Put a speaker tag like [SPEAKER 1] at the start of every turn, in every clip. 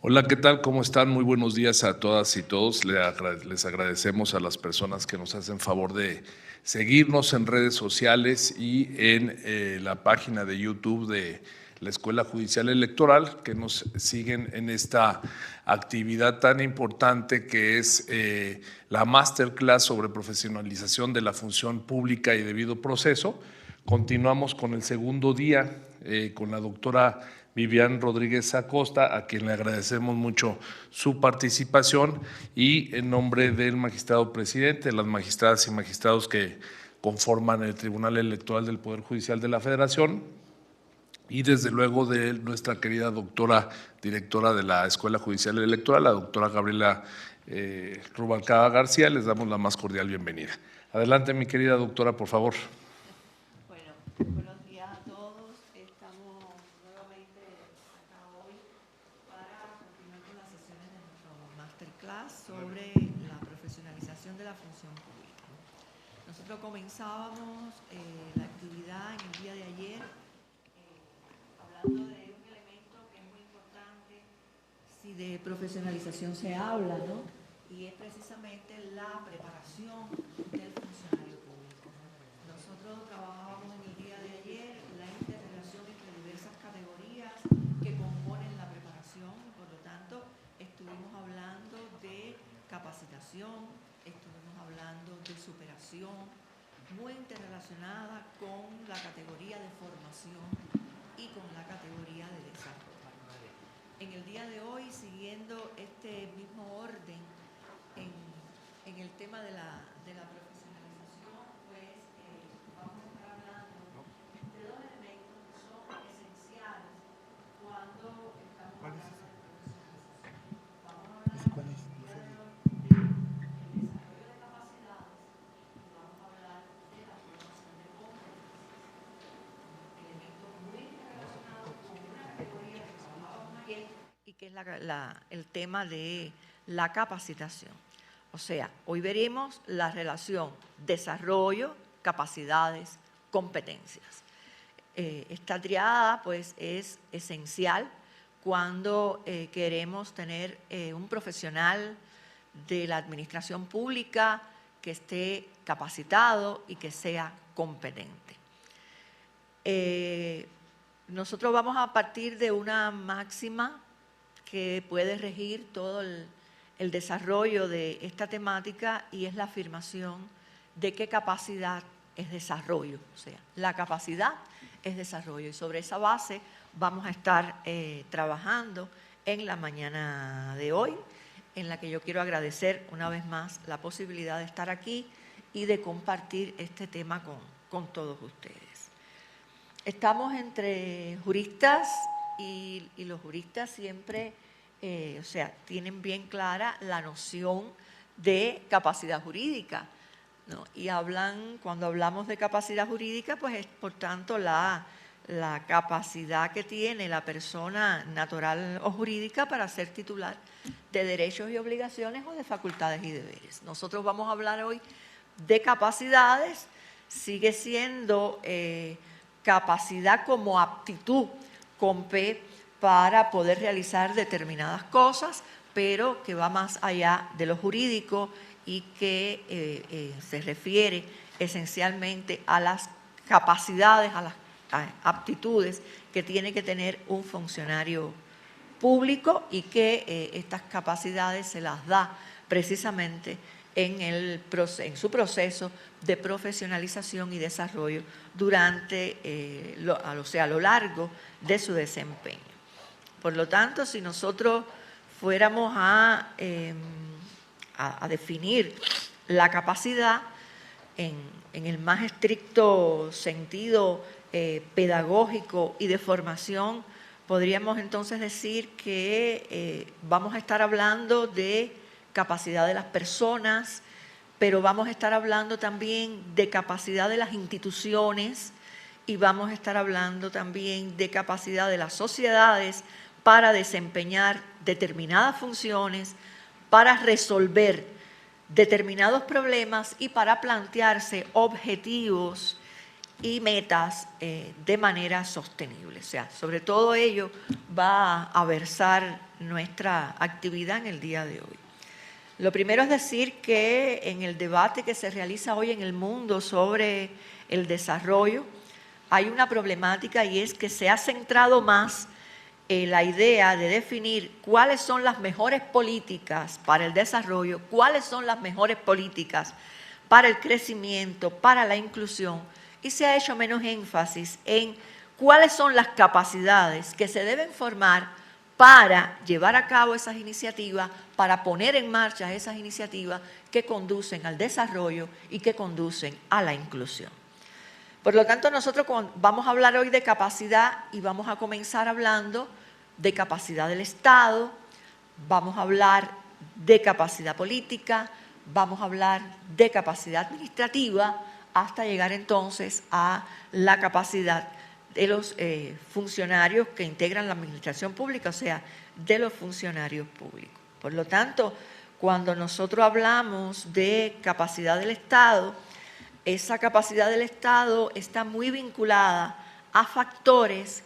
[SPEAKER 1] Hola, ¿qué tal? ¿Cómo están? Muy buenos días a todas y todos. Les agradecemos a las personas que nos hacen favor de seguirnos en redes sociales y en la página de YouTube de la Escuela Judicial Electoral, que nos siguen en esta actividad tan importante que es la Masterclass sobre profesionalización de la función pública y debido proceso. Continuamos con el segundo día con la doctora Vivian Rodríguez Acosta, a quien le agradecemos mucho su participación, y en nombre del magistrado presidente, las magistradas y magistrados que conforman el Tribunal Electoral del Poder Judicial de la Federación, y desde luego de nuestra querida doctora directora de la Escuela Judicial Electoral, la doctora Gabriela Rubalcaba García, les damos la más cordial bienvenida. Adelante, mi querida doctora, por favor.
[SPEAKER 2] Bueno, buenos días a todos. Estamos nuevamente acá hoy para continuar con las sesiones de nuestro masterclass sobre la profesionalización de la función pública. Nosotros comenzábamos la actividad en el día de ayer hablando de un elemento que es muy importante si de profesionalización se habla, ¿no? Y es precisamente la preparación del funcionario público. Nosotros trabajábamos en el día de ayer la interrelación entre diversas categorías que componen la preparación, por lo tanto estuvimos hablando de capacitación, estuvimos hablando de superación, muy interrelacionada con la categoría de formación y con la categoría de desarrollo. En el día de hoy, siguiendo este mismo orden en el tema de la profesionalización, pues vamos a estar hablando de dos elementos que son esenciales cuando estamos hablando de profesionalización. Vamos a hablar del desarrollo de capacidades y vamos a hablar de la formación de competencias. Elementos muy relacionados con una categoría que trabajábamos ayer y que es el tema de la capacitación. O sea, hoy veremos la relación desarrollo, capacidades, competencias. Esta triada pues es esencial cuando queremos tener un profesional de la administración pública que esté capacitado y que sea competente. Nosotros vamos a partir de una máxima que puede regir todo el desarrollo de esta temática, y es la afirmación de que capacidad es desarrollo. O sea, la capacidad es desarrollo, y sobre esa base vamos a estar trabajando en la mañana de hoy, en la que yo quiero agradecer una vez más la posibilidad de estar aquí y de compartir este tema con todos ustedes. Estamos entre juristas y los juristas siempre, tienen bien clara la noción de capacidad jurídica, ¿no? Y cuando hablamos de capacidad jurídica, pues es por tanto la capacidad que tiene la persona natural o jurídica para ser titular de derechos y obligaciones o de facultades y deberes. Nosotros vamos a hablar hoy de capacidades. Sigue siendo capacidad como aptitud con P para poder realizar determinadas cosas, pero que va más allá de lo jurídico y que se refiere esencialmente a las capacidades, a las aptitudes que tiene que tener un funcionario público, y que estas capacidades se las da precisamente en su proceso de profesionalización y desarrollo durante, a lo largo de su desempeño. Por lo tanto, si nosotros fuéramos a definir la capacidad en el más estricto sentido pedagógico y de formación, podríamos entonces decir que vamos a estar hablando de capacidad de las personas, pero vamos a estar hablando también de capacidad de las instituciones, y vamos a estar hablando también de capacidad de las sociedades para desempeñar determinadas funciones, para resolver determinados problemas y para plantearse objetivos y metas de manera sostenible. O sea, sobre todo ello va a versar nuestra actividad en el día de hoy. Lo primero es decir que en el debate que se realiza hoy en el mundo sobre el desarrollo hay una problemática, y es que se ha centrado más la idea de definir cuáles son las mejores políticas para el desarrollo, cuáles son las mejores políticas para el crecimiento, para la inclusión, y se ha hecho menos énfasis en cuáles son las capacidades que se deben formar para llevar a cabo esas iniciativas, para poner en marcha esas iniciativas que conducen al desarrollo y que conducen a la inclusión. Por lo tanto, nosotros vamos a hablar hoy de capacidad y vamos a comenzar hablando de capacidad del Estado, vamos a hablar de capacidad política, vamos a hablar de capacidad administrativa, hasta llegar entonces a la capacidad de los funcionarios que integran la administración pública, o sea, de los funcionarios públicos. Por lo tanto, cuando nosotros hablamos de capacidad del Estado, esa capacidad del Estado está muy vinculada a factores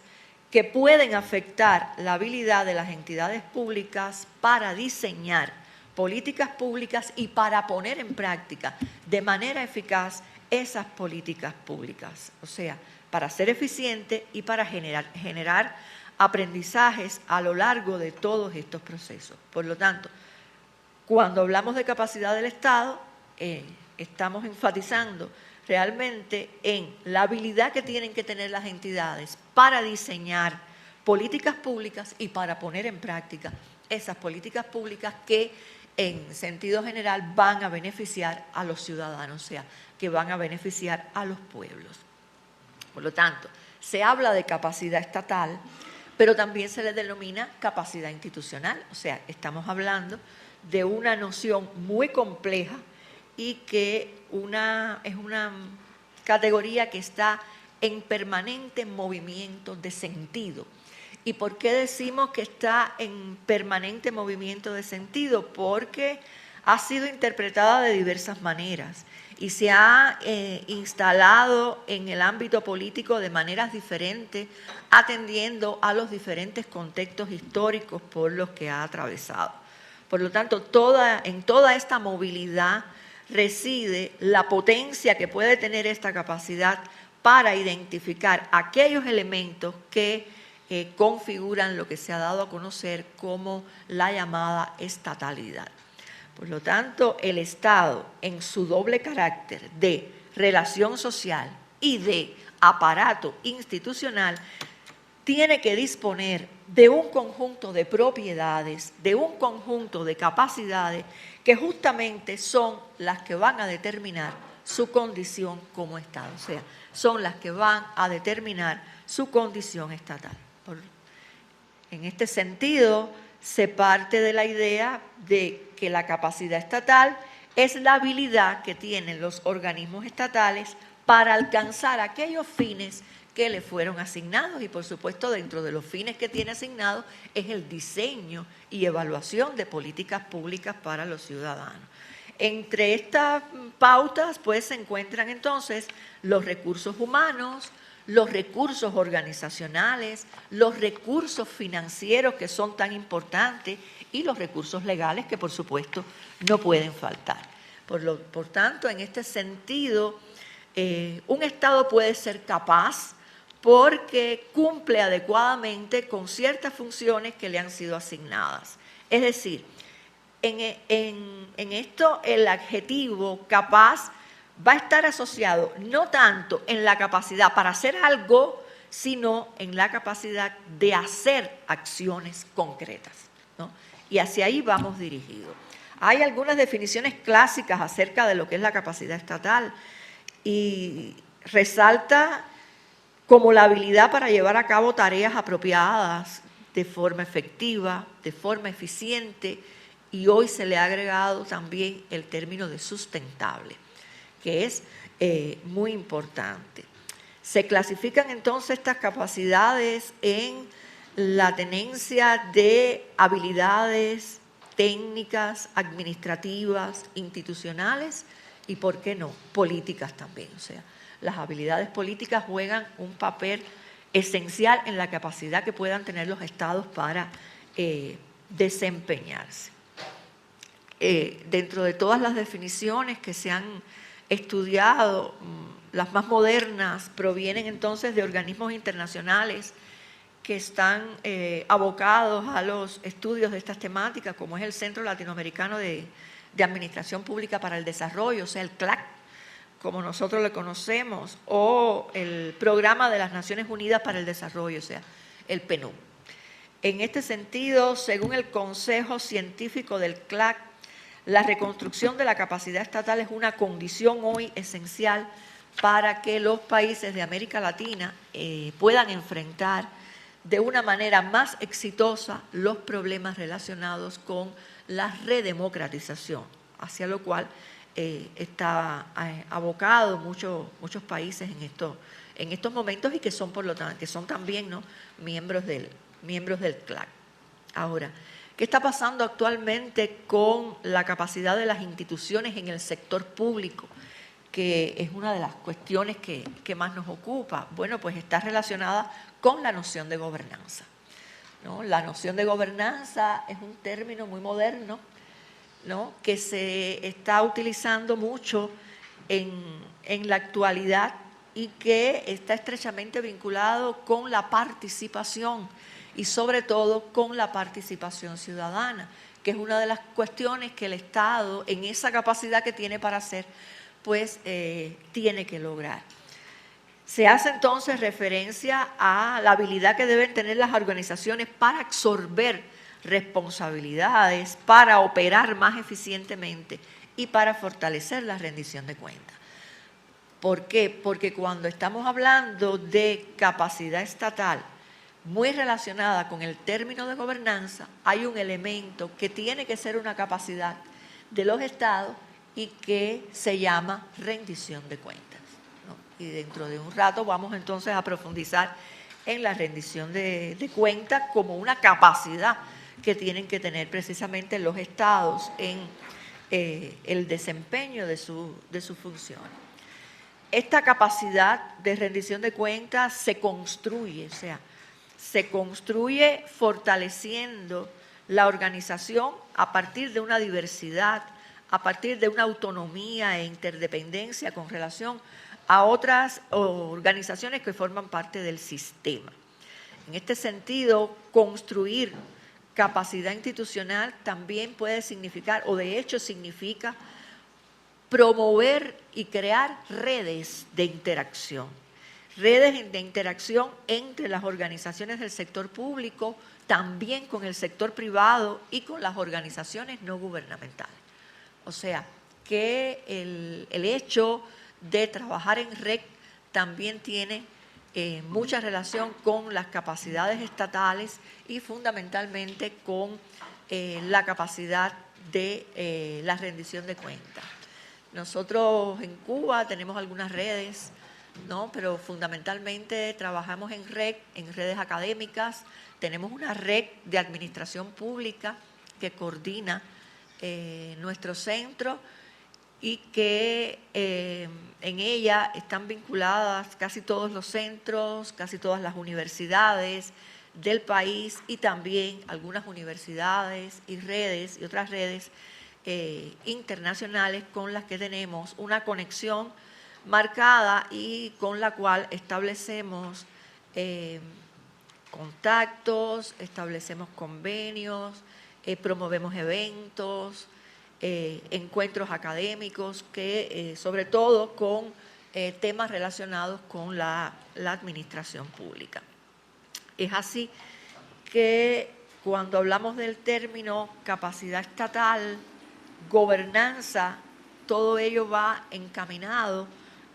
[SPEAKER 2] que pueden afectar la habilidad de las entidades públicas para diseñar políticas públicas y para poner en práctica de manera eficaz esas políticas públicas. O sea, para ser eficiente y para generar aprendizajes a lo largo de todos estos procesos. Por lo tanto, cuando hablamos de capacidad del Estado, estamos enfatizando realmente en la habilidad que tienen que tener las entidades para diseñar políticas públicas y para poner en práctica esas políticas públicas que en sentido general van a beneficiar a los ciudadanos, o sea, que van a beneficiar a los pueblos. Por lo tanto, se habla de capacidad estatal, pero también se le denomina capacidad institucional, o sea, estamos hablando de una noción muy compleja y que es una categoría que está en permanente movimiento de sentido. ¿Y por qué decimos que está en permanente movimiento de sentido? Porque ha sido interpretada de diversas maneras y se ha instalado en el ámbito político de maneras diferentes, atendiendo a los diferentes contextos históricos por los que ha atravesado. Por lo tanto, en toda esta movilidad reside la potencia que puede tener esta capacidad para identificar aquellos elementos que configuran lo que se ha dado a conocer como la llamada estatalidad. Por lo tanto, el Estado, en su doble carácter de relación social y de aparato institucional, tiene que disponer de un conjunto de propiedades, de un conjunto de capacidades que justamente son las que van a determinar su condición como Estado, o sea, son las que van a determinar su condición estatal. En este sentido, se parte de la idea de que la capacidad estatal es la habilidad que tienen los organismos estatales para alcanzar aquellos fines que le fueron asignados, y por supuesto dentro de los fines que tiene asignados es el diseño y evaluación de políticas públicas para los ciudadanos. Entre estas pautas pues se encuentran entonces los recursos humanos, los recursos organizacionales, los recursos financieros que son tan importantes y los recursos legales que por supuesto no pueden faltar. Por tanto, en este sentido, un Estado puede ser capaz porque cumple adecuadamente con ciertas funciones que le han sido asignadas. Es decir, en esto el adjetivo capaz va a estar asociado no tanto en la capacidad para hacer algo, sino en la capacidad de hacer acciones concretas, ¿no? Y hacia ahí vamos dirigidos. Hay algunas definiciones clásicas acerca de lo que es la capacidad estatal y resalta como la habilidad para llevar a cabo tareas apropiadas de forma efectiva, de forma eficiente, y hoy se le ha agregado también el término de sustentable, que es muy importante. Se clasifican entonces estas capacidades en la tenencia de habilidades técnicas, administrativas, institucionales y, ¿por qué no?, políticas también. O sea, las habilidades políticas juegan un papel esencial en la capacidad que puedan tener los estados para desempeñarse. Dentro de todas las definiciones que se han estudiado, las más modernas provienen entonces de organismos internacionales que están abocados a los estudios de estas temáticas, como es el Centro Latinoamericano de Administración Pública para el Desarrollo, o sea, el CLAC, como nosotros le conocemos, o el Programa de las Naciones Unidas para el Desarrollo, o sea, el PNUD. En este sentido, según el Consejo Científico del CLAC, la reconstrucción de la capacidad estatal es una condición hoy esencial para que los países de América Latina puedan enfrentar de una manera más exitosa los problemas relacionados con la redemocratización, hacia lo cual está abocado muchos países en estos momentos y que son, por lo tanto, que son también, ¿no?, miembros del CLAC. Ahora, ¿qué está pasando actualmente con la capacidad de las instituciones en el sector público? Que es una de las cuestiones que más nos ocupa. Bueno, pues está relacionada con la noción de gobernanza, ¿no? La noción de gobernanza es un término muy moderno, ¿no?, que se está utilizando mucho en la actualidad y que está estrechamente vinculado con la participación y sobre todo con la participación ciudadana, que es una de las cuestiones que el Estado, en esa capacidad que tiene para hacer, pues tiene que lograr. Se hace entonces referencia a la habilidad que deben tener las organizaciones para absorber responsabilidades, para operar más eficientemente y para fortalecer la rendición de cuentas. ¿Por qué? Porque cuando estamos hablando de capacidad estatal muy relacionada con el término de gobernanza, hay un elemento que tiene que ser una capacidad de los estados y que se llama rendición de cuentas, ¿no? Y dentro de un rato vamos entonces a profundizar en la rendición de cuentas como una capacidad que tienen que tener precisamente los estados en el desempeño de sus funciones. Esta capacidad de rendición de cuentas se construye, o sea, se construye fortaleciendo la organización a partir de una diversidad, a partir de una autonomía e interdependencia con relación a otras organizaciones que forman parte del sistema. En este sentido, construir capacidad institucional también puede significar, o de hecho significa, promover y crear redes de interacción entre las organizaciones del sector público, también con el sector privado y con las organizaciones no gubernamentales. O sea, que el hecho de trabajar en red también tiene mucha relación con las capacidades estatales y fundamentalmente con la capacidad de la rendición de cuentas. Nosotros en Cuba tenemos algunas redes, ¿no?, pero fundamentalmente trabajamos en redes académicas. Tenemos una red de administración pública que coordina nuestro centro y que en ella están vinculadas casi todos los centros, casi todas las universidades del país y también algunas universidades y redes y otras redes internacionales con las que tenemos una conexión marcada y con la cual establecemos contactos, establecemos convenios, promovemos eventos, encuentros académicos, que sobre todo con temas relacionados con la administración pública. Es así que cuando hablamos del término capacidad estatal, gobernanza, todo ello va encaminado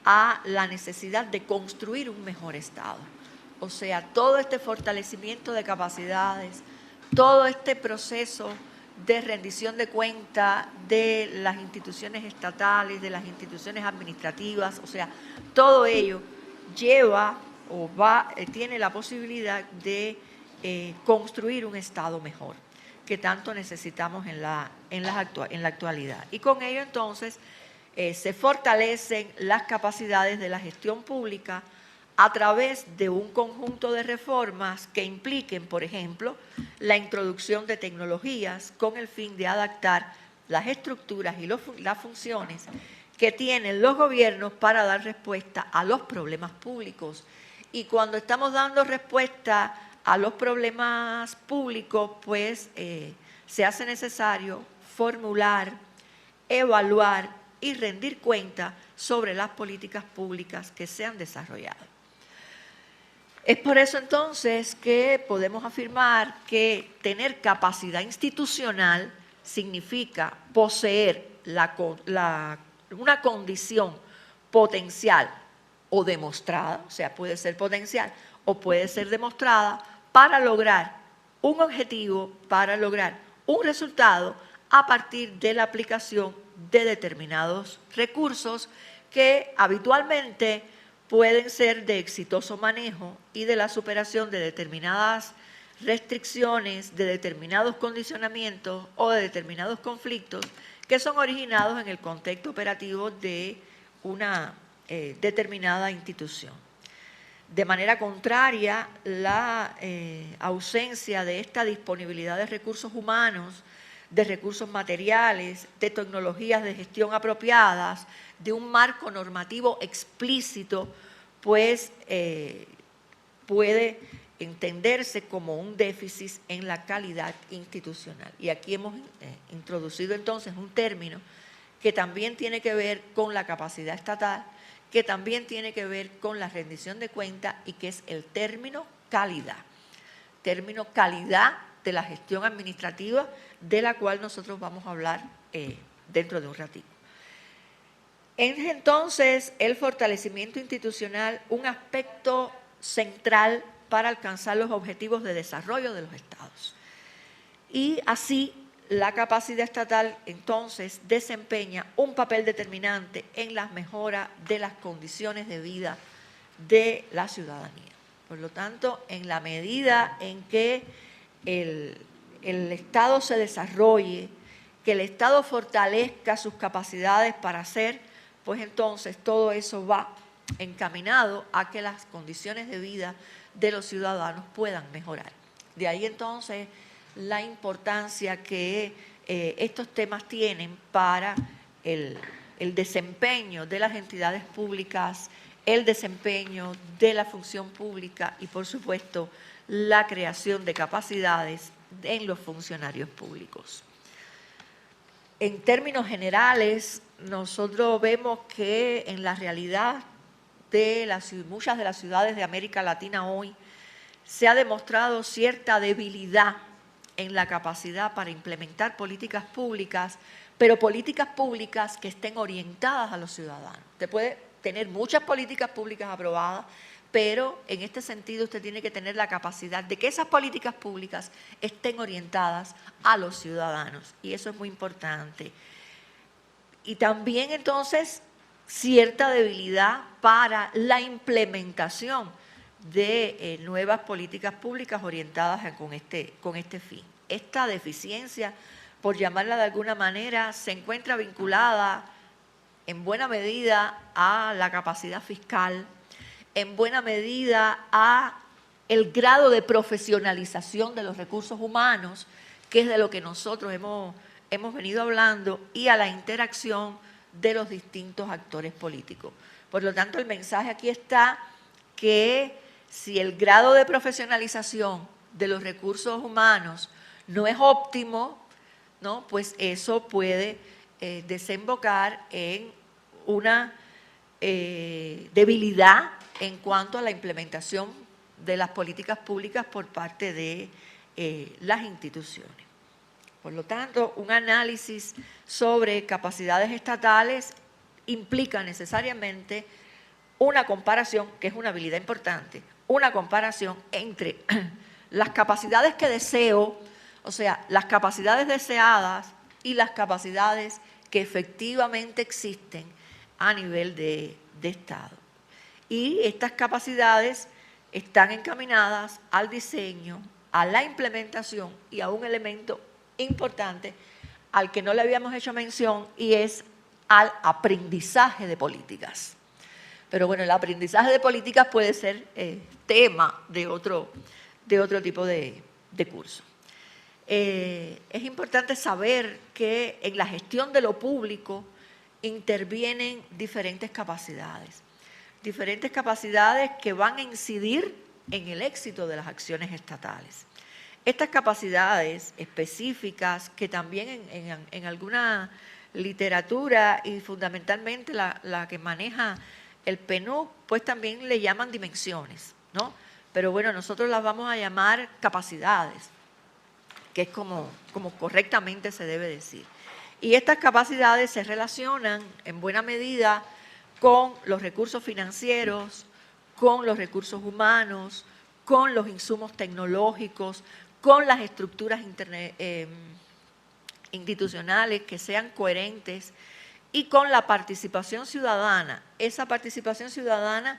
[SPEAKER 2] a la necesidad de construir un mejor Estado. O sea, todo este fortalecimiento de capacidades, todo este proceso de rendición de cuentas de las instituciones estatales, de las instituciones administrativas, o sea, todo ello lleva o tiene la posibilidad de construir un Estado mejor, que tanto necesitamos en la actualidad. Y con ello entonces se fortalecen las capacidades de la gestión pública a través de un conjunto de reformas que impliquen, por ejemplo, la introducción de tecnologías con el fin de adaptar las estructuras y las funciones que tienen los gobiernos para dar respuesta a los problemas públicos. Y cuando estamos dando respuesta a los problemas públicos, pues se hace necesario formular, evaluar y rendir cuenta sobre las políticas públicas que se han desarrollado. Es por eso entonces que podemos afirmar que tener capacidad institucional significa poseer una condición potencial o demostrada, o sea, puede ser potencial o puede ser demostrada, para lograr un objetivo, para lograr un resultado a partir de la aplicación de determinados recursos que habitualmente pueden ser de exitoso manejo y de la superación de determinadas restricciones, de determinados condicionamientos o de determinados conflictos que son originados en el contexto operativo de una determinada institución. De manera contraria, la ausencia de esta disponibilidad de recursos humanos, de recursos materiales, de tecnologías de gestión apropiadas, de un marco normativo explícito, pues puede entenderse como un déficit en la calidad institucional. Y aquí hemos introducido entonces un término que también tiene que ver con la capacidad estatal, que también tiene que ver con la rendición de cuentas y que es el término calidad. Término calidad de la gestión administrativa, de la cual nosotros vamos a hablar dentro de un ratito. Es entonces el fortalecimiento institucional un aspecto central para alcanzar los objetivos de desarrollo de los estados. Y así la capacidad estatal entonces desempeña un papel determinante en la mejora de las condiciones de vida de la ciudadanía. Por lo tanto, en la medida en que el Estado se desarrolle, que el Estado fortalezca sus capacidades para hacer, pues entonces todo eso va encaminado a que las condiciones de vida de los ciudadanos puedan mejorar. De ahí entonces la importancia que estos temas tienen para el desempeño de las entidades públicas, el desempeño de la función pública y, por supuesto, la creación de capacidades en los funcionarios públicos. En términos generales, nosotros vemos que en la realidad de muchas de las ciudades de América Latina hoy se ha demostrado cierta debilidad en la capacidad para implementar políticas públicas, pero políticas públicas que estén orientadas a los ciudadanos. Usted puede tener muchas políticas públicas aprobadas, pero en este sentido usted tiene que tener la capacidad de que esas políticas públicas estén orientadas a los ciudadanos, y eso es muy importante. Y también entonces cierta debilidad para la implementación de nuevas políticas públicas orientadas con este fin. Esta deficiencia, por llamarla de alguna manera, se encuentra vinculada en buena medida a la capacidad fiscal, en buena medida a el grado de profesionalización de los recursos humanos, que es de lo que nosotros hemos venido hablando, y a la interacción de los distintos actores políticos. Por lo tanto, el mensaje aquí está que si el grado de profesionalización de los recursos humanos no es óptimo, ¿no?, pues eso puede desembocar en una debilidad en cuanto a la implementación de las políticas públicas por parte de las instituciones. Por lo tanto, un análisis sobre capacidades estatales implica necesariamente una comparación, que es una habilidad importante, una comparación entre las capacidades que deseo, o sea, las capacidades deseadas y las capacidades que efectivamente existen a nivel de Estado. Y estas capacidades están encaminadas al diseño, a la implementación y a un elemento importante al que no le habíamos hecho mención, y es al aprendizaje de políticas. Pero bueno, el aprendizaje de políticas puede ser tema de otro tipo de curso. Es importante saber que en la gestión de lo público intervienen diferentes capacidades que van a incidir en el éxito de las acciones estatales. Estas capacidades específicas que también en alguna literatura y fundamentalmente la que maneja el PNUD, pues también le llaman dimensiones, ¿no? Pero bueno, nosotros las vamos a llamar capacidades, que es como correctamente se debe decir. Y estas capacidades se relacionan en buena medida con los recursos financieros, con los recursos humanos, con los insumos tecnológicos, con las estructuras institucionales que sean coherentes y con la participación ciudadana. Esa participación ciudadana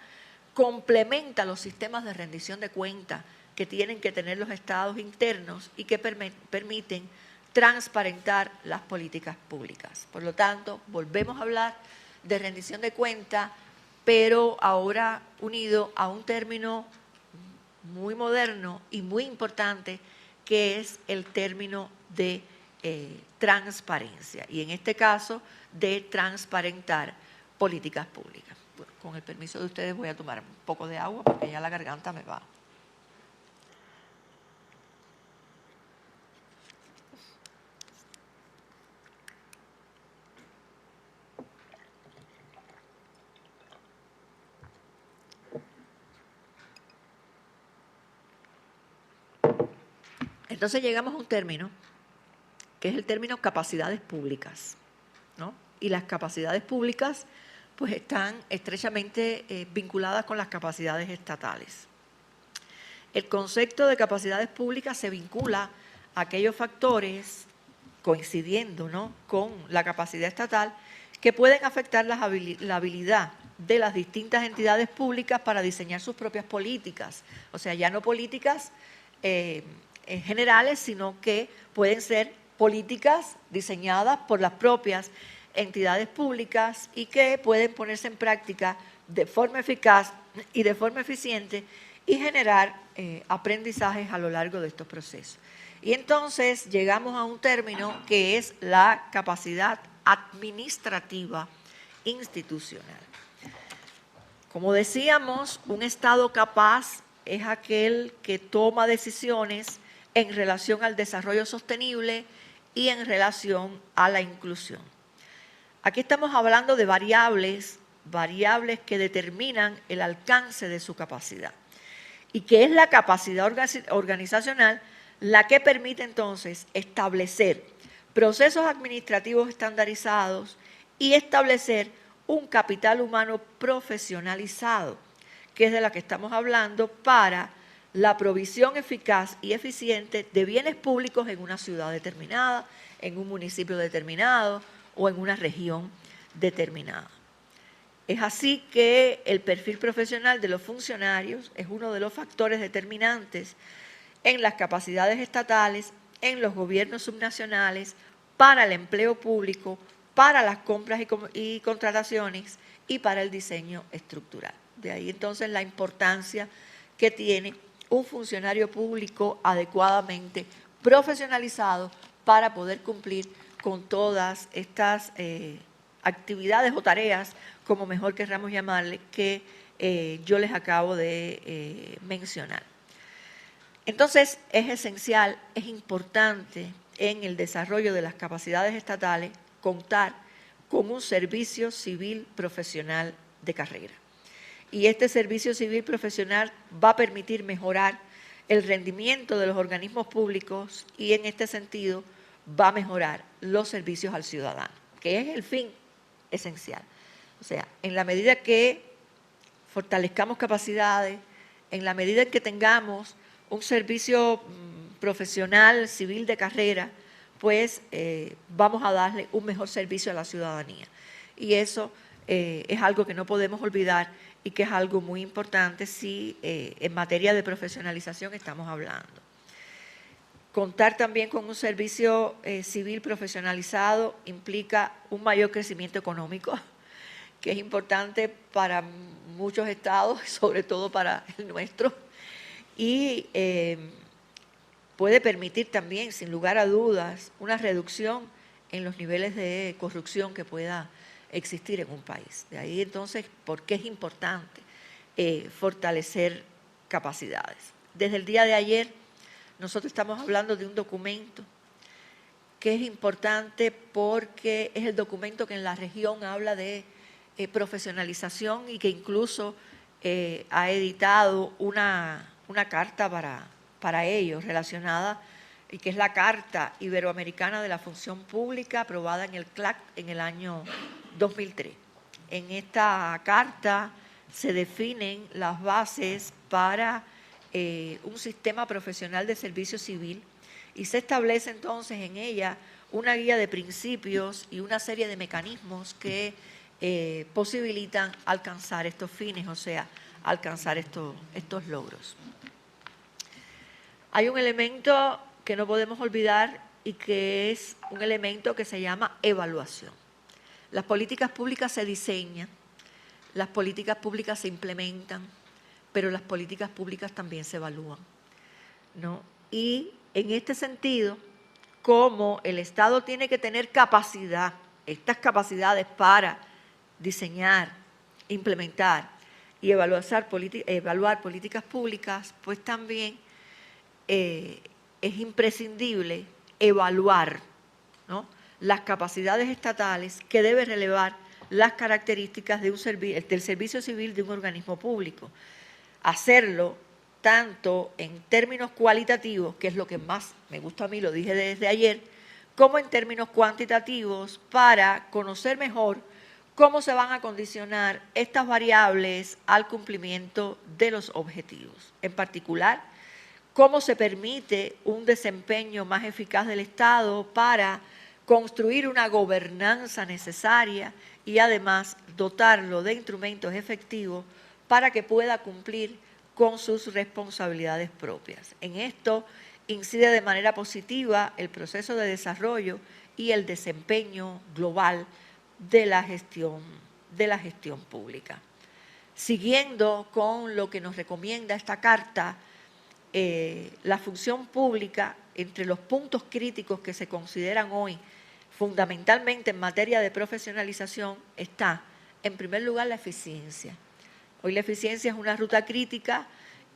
[SPEAKER 2] complementa los sistemas de rendición de cuentas que tienen que tener los estados internos y que permiten transparentar las políticas públicas. Por lo tanto, volvemos a hablar de rendición de cuentas, pero ahora unido a un término muy moderno y muy importante, que es el término de transparencia, y en este caso de transparentar políticas públicas. Bueno, con el permiso de ustedes voy a tomar un poco de agua porque ya la garganta me va. Entonces llegamos a un término que es el término capacidades públicas, ¿no? Y las capacidades públicas pues están estrechamente vinculadas con las capacidades estatales. El concepto de capacidades públicas se vincula a aquellos factores, coincidiendo, ¿no?, con la capacidad estatal, que pueden afectar la habilidad de las distintas entidades públicas para diseñar sus propias políticas. O sea, ya no políticas generales, sino que pueden ser políticas diseñadas por las propias entidades públicas y que pueden ponerse en práctica de forma eficaz y de forma eficiente y generar aprendizajes a lo largo de estos procesos. Y entonces llegamos a un término que es la capacidad administrativa institucional. Como decíamos, un Estado capaz es aquel que toma decisiones en relación al desarrollo sostenible y en relación a la inclusión. Aquí estamos hablando de variables que determinan el alcance de su capacidad y que es la capacidad organizacional la que permite entonces establecer procesos administrativos estandarizados y establecer un capital humano profesionalizado, que es de la que estamos hablando para la provisión eficaz y eficiente de bienes públicos en una ciudad determinada, en un municipio determinado o en una región determinada. Es así que el perfil profesional de los funcionarios es uno de los factores determinantes en las capacidades estatales, en los gobiernos subnacionales, para el empleo público, para las compras y contrataciones y para el diseño estructural. De ahí entonces la importancia que tiene un funcionario público adecuadamente profesionalizado para poder cumplir con todas estas actividades o tareas, como mejor querramos llamarle, que yo les acabo de mencionar. Entonces, es esencial, es importante en el desarrollo de las capacidades estatales contar con un servicio civil profesional de carrera. Y este servicio civil profesional va a permitir mejorar el rendimiento de los organismos públicos y en este sentido va a mejorar los servicios al ciudadano, que es el fin esencial. O sea, en la medida que fortalezcamos capacidades, en la medida en que tengamos un servicio profesional civil de carrera, pues vamos a darle un mejor servicio a la ciudadanía. Y eso es algo que no podemos olvidar y que es algo muy importante si en materia de profesionalización estamos hablando. Contar también con un servicio civil profesionalizado implica un mayor crecimiento económico, que es importante para muchos estados, sobre todo para el nuestro, y puede permitir también, sin lugar a dudas, una reducción en los niveles de corrupción que pueda existir en un país. De ahí entonces, ¿por qué es importante fortalecer capacidades? Desde el día de ayer, nosotros estamos hablando de un documento que es importante porque es el documento que en la región habla de profesionalización y que incluso ha editado una carta para ellos relacionada, y que es la Carta Iberoamericana de la Función Pública aprobada en el CLAC en el año 2003. En esta carta se definen las bases para un sistema profesional de servicio civil y se establece entonces en ella una guía de principios y una serie de mecanismos que posibilitan alcanzar estos fines, o sea, alcanzar estos logros. Hay un elemento que no podemos olvidar y que es un elemento que se llama evaluación. Las políticas públicas se diseñan, las políticas públicas se implementan, pero las políticas públicas también se evalúan, ¿no? Y en este sentido, como el Estado tiene que tener capacidad, estas capacidades para diseñar, implementar y evaluar políticas públicas, pues también es imprescindible evaluar, ¿no?, las capacidades estatales que debe relevar las características de del servicio civil de un organismo público. Hacerlo tanto en términos cualitativos, que es lo que más me gusta a mí, lo dije desde ayer, como en términos cuantitativos para conocer mejor cómo se van a condicionar estas variables al cumplimiento de los objetivos. En particular, cómo se permite un desempeño más eficaz del Estado para construir una gobernanza necesaria y además dotarlo de instrumentos efectivos para que pueda cumplir con sus responsabilidades propias. En esto incide de manera positiva el proceso de desarrollo y el desempeño global de la gestión pública. Siguiendo con lo que nos recomienda esta carta, la función pública, entre los puntos críticos que se consideran hoy fundamentalmente en materia de profesionalización, está, en primer lugar, la eficiencia. Hoy la eficiencia es una ruta crítica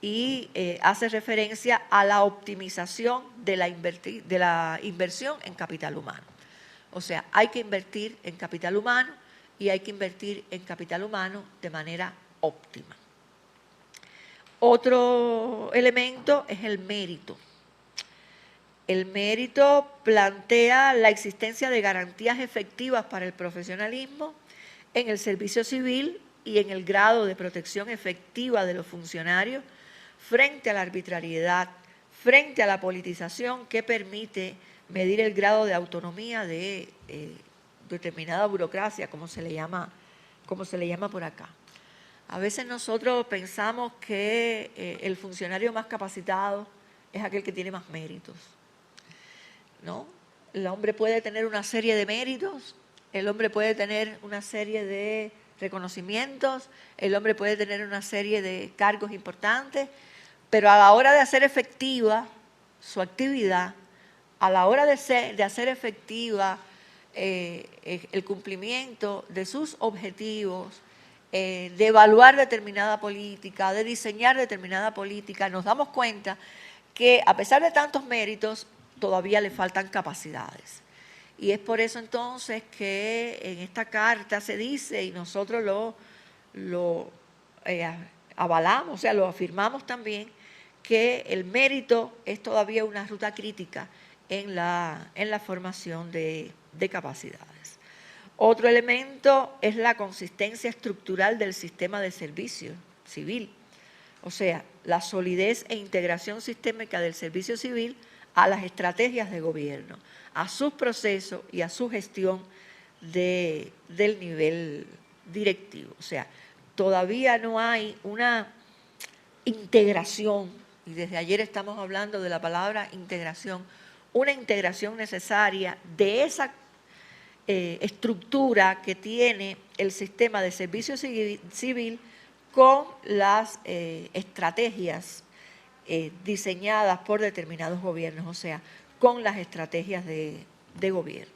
[SPEAKER 2] y hace referencia a la optimización de la inversión en capital humano. O sea, hay que invertir en capital humano y hay que invertir en capital humano de manera óptima. Otro elemento es el mérito. El mérito plantea la existencia de garantías efectivas para el profesionalismo en el servicio civil y en el grado de protección efectiva de los funcionarios frente a la arbitrariedad, frente a la politización que permite medir el grado de autonomía de determinada burocracia, como se le llama por acá. A veces nosotros pensamos que el funcionario más capacitado es aquel que tiene más méritos, ¿no? El hombre puede tener una serie de méritos, el hombre puede tener una serie de reconocimientos, el hombre puede tener una serie de cargos importantes, pero a la hora de hacer efectiva su actividad, a la hora de hacer efectiva el cumplimiento de sus objetivos, de evaluar determinada política, de diseñar determinada política, nos damos cuenta que a pesar de tantos méritos, todavía le faltan capacidades. Y es por eso entonces que en esta carta se dice, y nosotros lo avalamos, o sea, lo afirmamos también, que el mérito es todavía una ruta crítica en la formación de capacidades. Otro elemento es la consistencia estructural del sistema de servicio civil, o sea, la solidez e integración sistémica del servicio civil a las estrategias de gobierno, a sus procesos y a su gestión del nivel directivo. O sea, todavía no hay una integración y desde ayer estamos hablando de la palabra integración, una integración necesaria de esa estructura que tiene el sistema de servicio civil con las estrategias diseñadas por determinados gobiernos, o sea, con las estrategias de gobierno.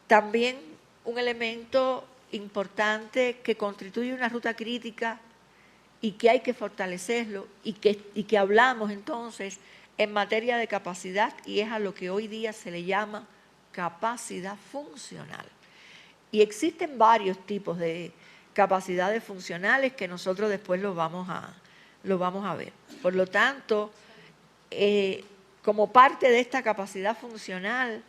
[SPEAKER 2] También un elemento importante que constituye una ruta crítica y que hay que fortalecerlo y que hablamos entonces en materia de capacidad, y es a lo que hoy día se le llama capacidad funcional. Y existen varios tipos de capacidades funcionales que nosotros después lo vamos a ver. Por lo tanto, como parte de esta capacidad funcional,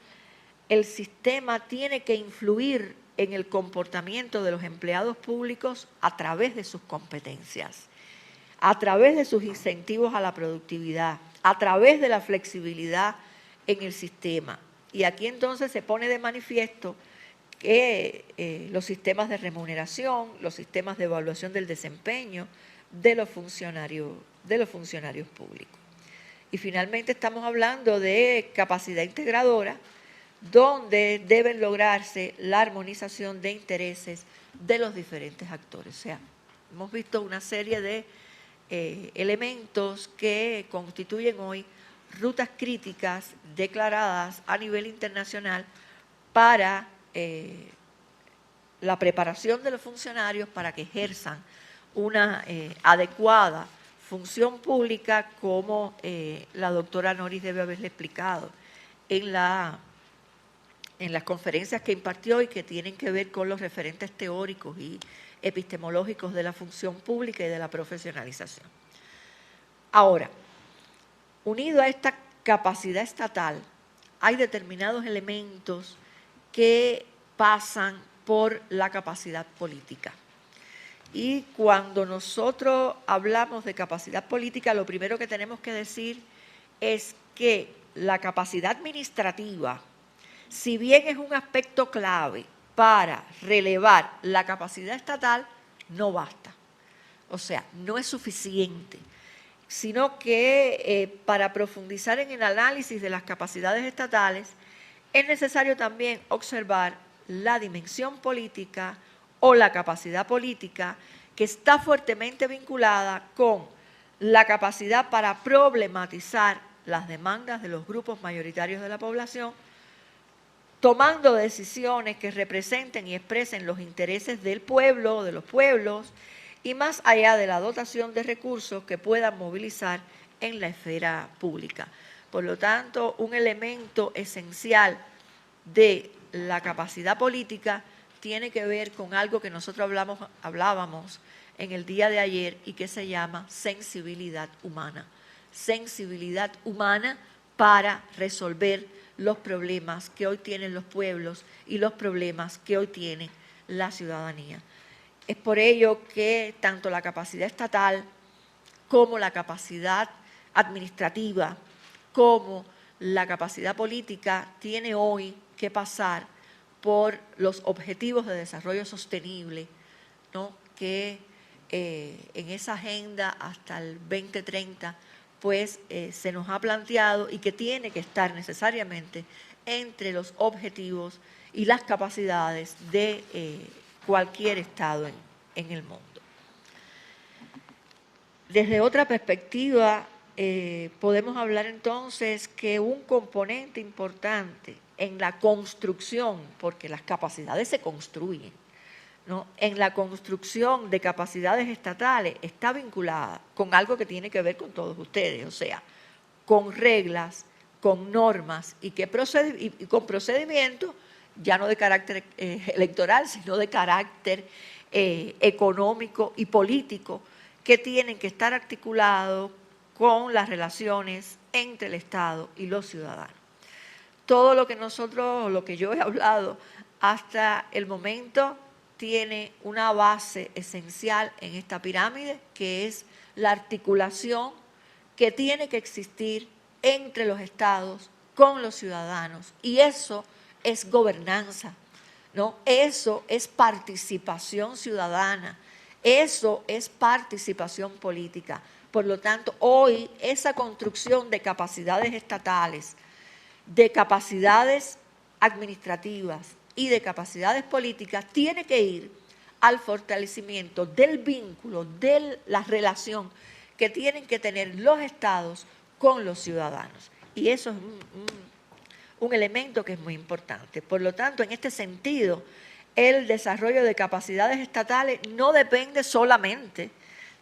[SPEAKER 2] el sistema tiene que influir en el comportamiento de los empleados públicos a través de sus competencias, a través de sus incentivos a la productividad, a través de la flexibilidad en el sistema. Y aquí entonces se pone de manifiesto que los sistemas de remuneración, los sistemas de evaluación del desempeño de los funcionarios públicos. Y finalmente estamos hablando de capacidad integradora, donde deben lograrse la armonización de intereses de los diferentes actores. O sea, hemos visto una serie de elementos que constituyen hoy rutas críticas declaradas a nivel internacional para la preparación de los funcionarios para que ejerzan una adecuada función pública, como la doctora Noris debe haberle explicado en las conferencias que impartió y que tienen que ver con los referentes teóricos y epistemológicos de la función pública y de la profesionalización. Ahora, unido a esta capacidad estatal, hay determinados elementos que pasan por la capacidad política. Y cuando nosotros hablamos de capacidad política, lo primero que tenemos que decir es que la capacidad administrativa, si bien es un aspecto clave para relevar la capacidad estatal, no basta. O sea, no es suficiente, sino que para profundizar en el análisis de las capacidades estatales, es necesario también observar la dimensión política o la capacidad política, que está fuertemente vinculada con la capacidad para problematizar las demandas de los grupos mayoritarios de la población, tomando decisiones que representen y expresen los intereses del pueblo, de los pueblos, y más allá de la dotación de recursos que puedan movilizar en la esfera pública. Por lo tanto, un elemento esencial de la capacidad política tiene que ver con algo que nosotros hablábamos en el día de ayer y que se llama sensibilidad humana. Sensibilidad humana para resolver los problemas que hoy tienen los pueblos y los problemas que hoy tiene la ciudadanía. Es por ello que tanto la capacidad estatal como la capacidad administrativa, como la capacidad política, tiene hoy que pasar por los objetivos de desarrollo sostenible, ¿no?, que en esa agenda hasta el 2030 pues se nos ha planteado y que tiene que estar necesariamente entre los objetivos y las capacidades de cualquier Estado en el mundo. Desde otra perspectiva, podemos hablar entonces que un componente importante en la construcción, porque las capacidades se construyen, ¿no?, en la construcción de capacidades estatales está vinculada con algo que tiene que ver con todos ustedes, o sea, con reglas, con normas y con procedimientos ya no de carácter electoral, sino de carácter económico y político, que tienen que estar articulados con las relaciones entre el Estado y los ciudadanos. Todo lo que yo he hablado hasta el momento tiene una base esencial en esta pirámide, que es la articulación que tiene que existir entre los estados con los ciudadanos. Y eso es gobernanza, ¿no? Eso es participación ciudadana, eso es participación política. Por lo tanto, hoy esa construcción de capacidades estatales, de capacidades administrativas y de capacidades políticas tiene que ir al fortalecimiento del vínculo, de la relación que tienen que tener los estados con los ciudadanos. Y eso es un elemento que es muy importante. Por lo tanto, en este sentido, el desarrollo de capacidades estatales no depende solamente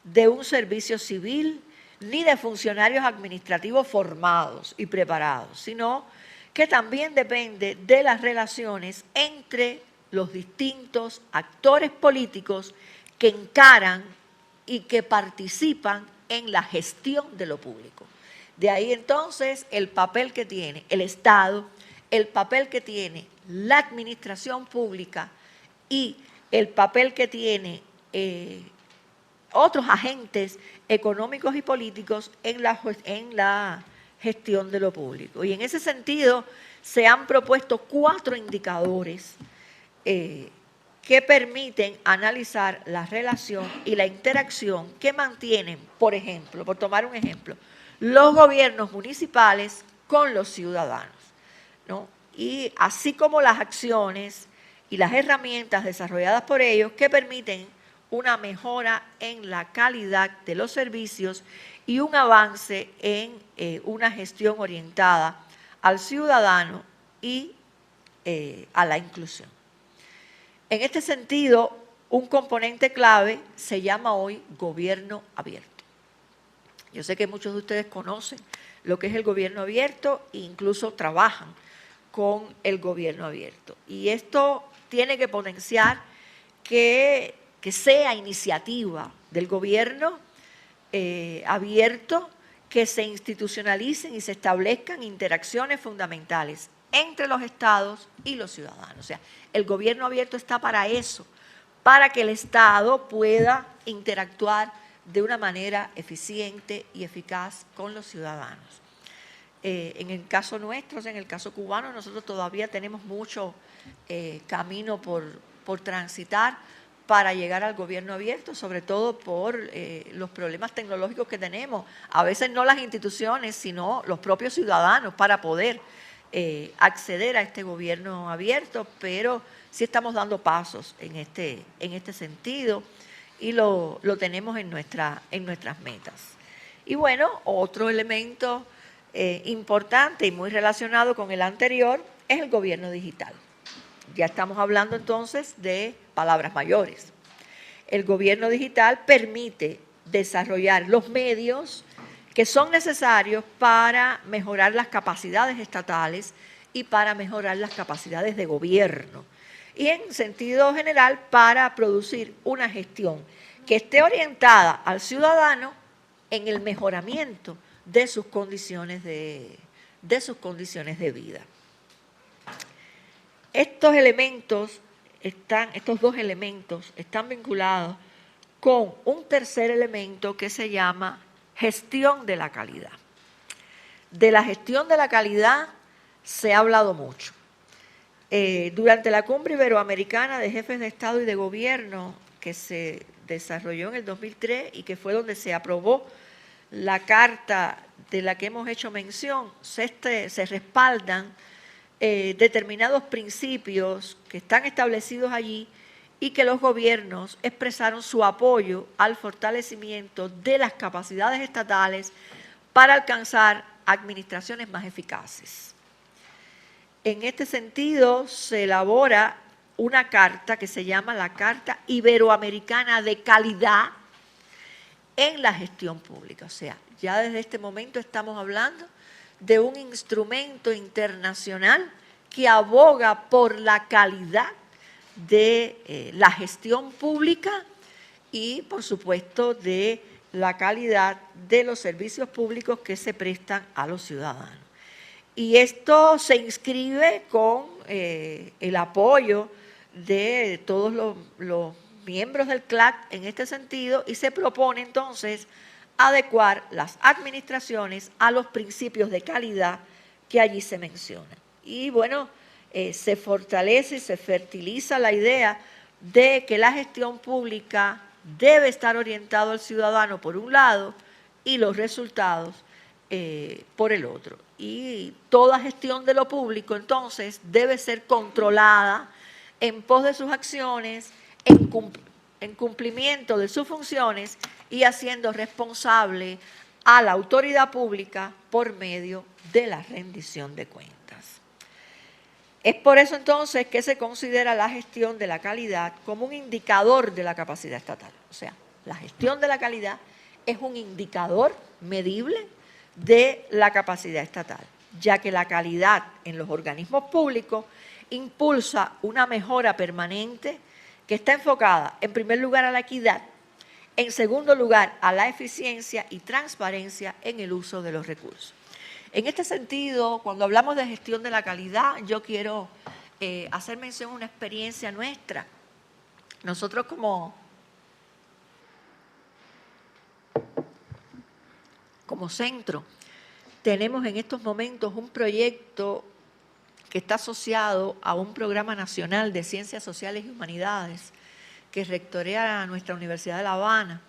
[SPEAKER 2] de un servicio civil ni de funcionarios administrativos formados y preparados, sino que también depende de las relaciones entre los distintos actores políticos que encaran y que participan en la gestión de lo público. De ahí entonces el papel que tiene el Estado, el papel que tiene la administración pública y el papel que tiene otros agentes económicos y políticos en la gestión de lo público. Y en ese sentido se han propuesto 4 indicadores que permiten analizar la relación y la interacción que mantienen, por ejemplo, por tomar un ejemplo, los gobiernos municipales con los ciudadanos, ¿no? Y así como las acciones y las herramientas desarrolladas por ellos que permiten una mejora en la calidad de los servicios y un avance en una gestión orientada al ciudadano y a la inclusión. En este sentido, un componente clave se llama hoy gobierno abierto. Yo sé que muchos de ustedes conocen lo que es el gobierno abierto e incluso trabajan con el gobierno abierto. Y esto tiene que potenciar que sea iniciativa del gobierno abierto, que se institucionalicen y se establezcan interacciones fundamentales entre los estados y los ciudadanos. O sea, el gobierno abierto está para eso, para que el Estado pueda interactuar de una manera eficiente y eficaz con los ciudadanos. En el caso nuestro, en el caso cubano, nosotros todavía tenemos mucho camino por transitar para llegar al gobierno abierto, sobre todo por los problemas tecnológicos que tenemos. A veces no las instituciones, sino los propios ciudadanos para poder acceder a este gobierno abierto, pero sí estamos dando pasos en este sentido y lo tenemos en nuestras metas. Y bueno, otro elemento importante y muy relacionado con el anterior es el gobierno digital. Ya estamos hablando entonces de palabras mayores. El gobierno digital permite desarrollar los medios que son necesarios para mejorar las capacidades estatales y para mejorar las capacidades de gobierno. Y en sentido general, para producir una gestión que esté orientada al ciudadano en el mejoramiento de sus condiciones de vida. Estos dos elementos están vinculados con un tercer elemento que se llama gestión de la calidad. De la gestión de la calidad se ha hablado mucho. Durante la Cumbre Iberoamericana de Jefes de Estado y de Gobierno que se desarrolló en el 2003 y que fue donde se aprobó la carta de la que hemos hecho mención, se respaldan determinados principios que están establecidos allí y que los gobiernos expresaron su apoyo al fortalecimiento de las capacidades estatales para alcanzar administraciones más eficaces. En este sentido, se elabora una carta que se llama la Carta Iberoamericana de Calidad en la Gestión Pública. O sea, ya desde este momento estamos hablando de un instrumento internacional que aboga por la calidad de la gestión pública y, por supuesto, de la calidad de los servicios públicos que se prestan a los ciudadanos. Y esto se inscribe con el apoyo de todos los miembros del CLAC en este sentido y se propone entonces adecuar las administraciones a los principios de calidad que allí se mencionan. Y bueno, se fortalece y se fertiliza la idea de que la gestión pública debe estar orientada al ciudadano por un lado y los resultados por el otro. Y toda gestión de lo público, entonces, debe ser controlada en pos de sus acciones, en cumplimiento de sus funciones y haciendo responsable a la autoridad pública por medio de la rendición de cuentas. Es por eso entonces que se considera la gestión de la calidad como un indicador de la capacidad estatal. O sea, la gestión de la calidad es un indicador medible de la capacidad estatal, ya que la calidad en los organismos públicos impulsa una mejora permanente que está enfocada, en primer lugar, a la equidad, en segundo lugar, a la eficiencia y transparencia en el uso de los recursos. En este sentido, cuando hablamos de gestión de la calidad, yo quiero hacer mención a una experiencia nuestra. Nosotros como centro tenemos en estos momentos un proyecto que está asociado a un programa nacional de Ciencias Sociales y Humanidades que rectorea nuestra Universidad de La Habana.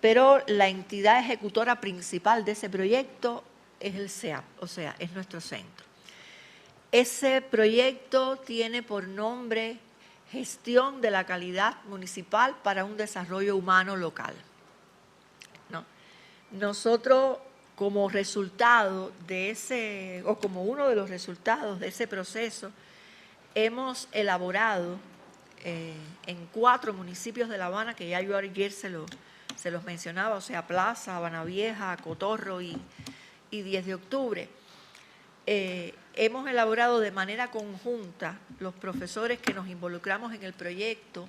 [SPEAKER 2] Pero la entidad ejecutora principal de ese proyecto es el CEAP, o sea, es nuestro centro. Ese proyecto tiene por nombre Gestión de la Calidad Municipal para un Desarrollo Humano Local. ¿No? Nosotros, como resultado de ese, o como uno de los resultados de ese proceso, hemos elaborado en 4 municipios de La Habana, que ya yo ayer se los mencionaba, o sea, Plaza, Habana Vieja, Cotorro y 10 de octubre. Hemos elaborado de manera conjunta, los profesores que nos involucramos en el proyecto,